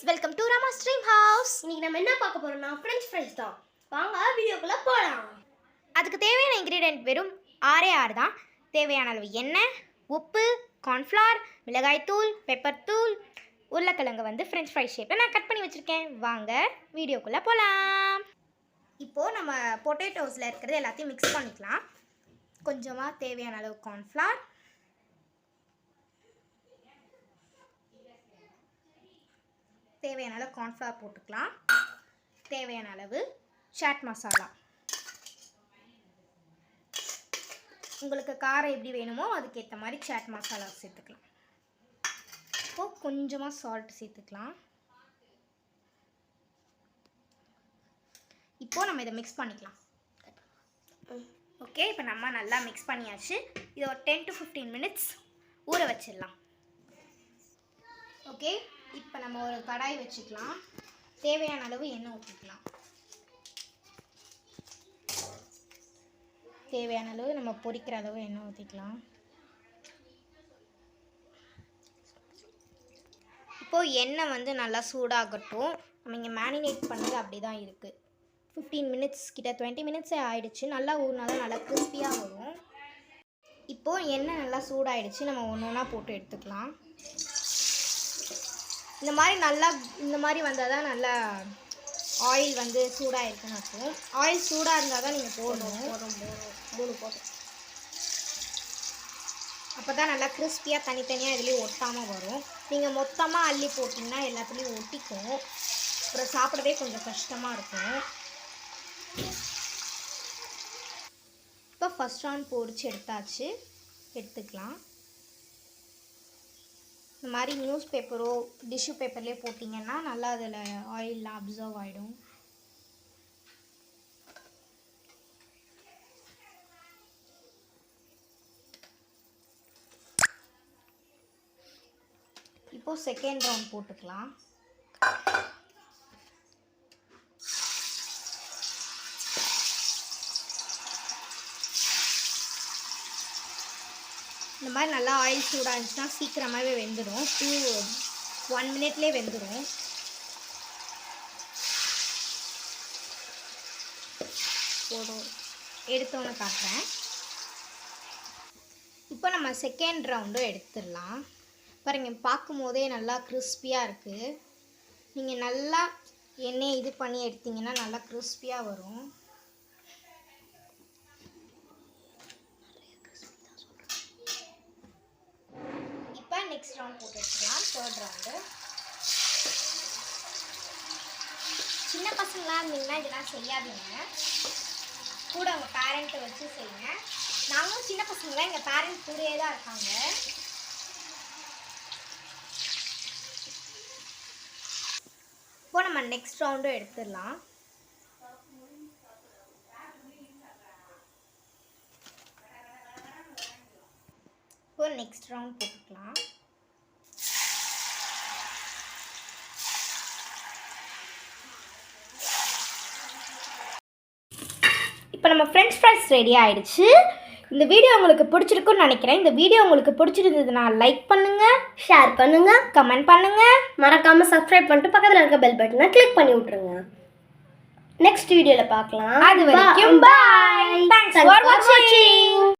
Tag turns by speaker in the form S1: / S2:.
S1: Welcome to Rama stream house.
S2: இன்னைக்கு நம்ம என்ன பார்க்க போறோம்னா ஃப்ரெஞ்ச் ஃப்ரைஸ் தான். வாங்க வீடியோக்குள்ள போலாம்.
S1: அதுக்கு தேவையான இன்கிரீடியன்ட் வெறும் 6 தான். தேவையான அளவு எண்ணெய், உப்பு, கார்ன்ஃப்ளவர், மிளகாய்த்தூள், பெப்பர் தூள், உருளைக்கிழங்கு வந்து ஃப்ரெஞ்ச் ஃப்ரை ஷேப்பில் நான் கட் பண்ணி வச்சுருக்கேன். வாங்க வீடியோக்குள்ளே போகலாம். இப்போது நம்ம பொட்டேட்டோஸில் இருக்கிறது எல்லாத்தையும் மிக்ஸ் பண்ணிக்கலாம். கொஞ்சமாக தேவையான அளவு கார்ன்ஃப்ளவர், தேவையான அளவு கார்ன்ஃப்ளவர் போட்டுக்கலாம். தேவையான அளவு சாட் மசாலா, உங்களுக்கு காரம் எப்படி வேணுமோ அதுக்கேற்ற மாதிரி சாட் மசாலா சேர்த்துக்கலாம். இப்போது கொஞ்சமாக சால்ட் சேர்த்துக்கலாம். இப்போது நம்ம இதை மிக்ஸ் பண்ணிக்கலாம். ஓகே, இப்போ நம்ம நல்லா மிக்ஸ் பண்ணியாச்சு. இதை ஒரு 10 to 15 minutes ஊற வச்சிடலாம். ஓகே, இப்போ நம்ம ஒரு கடாய் வச்சுக்கலாம். தேவையான அளவு எண்ணெய் ஊற்றிக்கலாம். தேவையான அளவு நம்ம பொரிக்கிற அளவு எண்ணெய் ஊற்றிக்கலாம். இப்போது எண்ணெய் வந்து நல்லா சூடாகட்டும். நம்ம இங்கே மேரினேட் பண்ணது அப்படி தான் இருக்குது. 15 minutes கிட்ட 20 minutes ஆகிடுச்சு. நல்லா ஊறினா தான் நல்லா கிறிஸ்பியாக வரும். இப்போது எண்ணெய் நல்லா சூடாகிடுச்சு. நம்ம ஒன்று ஒன்றா போட்டு எடுத்துக்கலாம். இந்த மாதிரி வந்தால் தான் நல்லா ஆயில் வந்து சூடாக இருக்குன்னு அர்த்தம். ஆயில் சூடாக இருந்தால் தான் நீங்கள் போடணும். போதும். அப்போ தான் நல்லா கிறிஸ்பியாக தனித்தனியாக இதுலேயும் ஒட்டாமல் வரும். நீங்கள் மொத்தமாக அள்ளி போட்டிங்கன்னா எல்லாத்துலேயும் ஒட்டிக்கும். அப்புறம் சாப்பிடவே கொஞ்சம் கஷ்டமாக இருக்கும். இப்போ ஃபஸ்ட் ரவுண்ட் பொரிச்சு எடுத்துக்கலாம். இந்த மாதிரி நியூஸ் பேப்பரோ டிஷ்யூ பேப்பர்லேயே போட்டிங்கன்னா நல்லா அதில் ஆயிலெலாம் அப்சர்வ் ஆகிடும். இப்போது செகண்ட் ரவுண்ட் போட்டுக்கலாம். இந்த மாதிரி நல்லா ஆயில் சூடாக இருந்துச்சுன்னா சீக்கிரமாகவே வெந்துடும். 1 minute வெந்துடும். எடுத்தோன்னு காட்டுறேன். இப்போ நம்ம செகண்ட் ரவுண்டும் எடுத்துடலாம். பாருங்க, பார்க்கும் போதே நல்லா கிறிஸ்பியாக இருக்குது. நீங்கள் நல்லா எண்ணெய் இது பண்ணி எடுத்திங்கன்னா நல்லா கிறிஸ்பியாக வரும். நெக்ஸ்ட் ரவுண்ட் போட்டு வச்சுக்கலாம். Third round. சின்ன பசங்களாக இருந்தீங்கன்னா இதெல்லாம் செய்யாதீங்க. கூட உங்கள் பேரண்ட்டை வச்சு செய்யுங்க. நாங்களும் சின்ன பசங்களாம் எங்கள் பேரண்ட் கூடயே தான் இருக்காங்க. இப்போ நம்ம நெக்ஸ்ட் ரவுண்டும் எடுத்துடலாம். இப்போ நெக்ஸ்ட் ரவுண்ட் போட்டுக்கலாம். இப்போ நம்ம ஃப்ரெஞ்ச் ஃப்ரைஸ் ரெடி ஆகிடுச்சு. இந்த வீடியோ உங்களுக்கு பிடிச்சிருக்குன்னு நினைக்கிறேன். இந்த வீடியோ உங்களுக்கு பிடிச்சிருந்ததுன்னா லைக் பண்ணுங்கள்,
S2: ஷேர் பண்ணுங்கள்,
S1: கமெண்ட் பண்ணுங்கள்.
S2: மறக்காமல் சப்ஸ்கிரைப் பண்ணிட்டு பக்கத்தில் இருக்க பெல் பட்டனை கிளிக் பண்ணி விட்ருங்க. நெக்ஸ்ட் வீடியோவில் பார்க்கலாம்.
S1: அது வரைக்கும் பாய். தேங்க்ஸ் ஃபார் வாட்சிங்.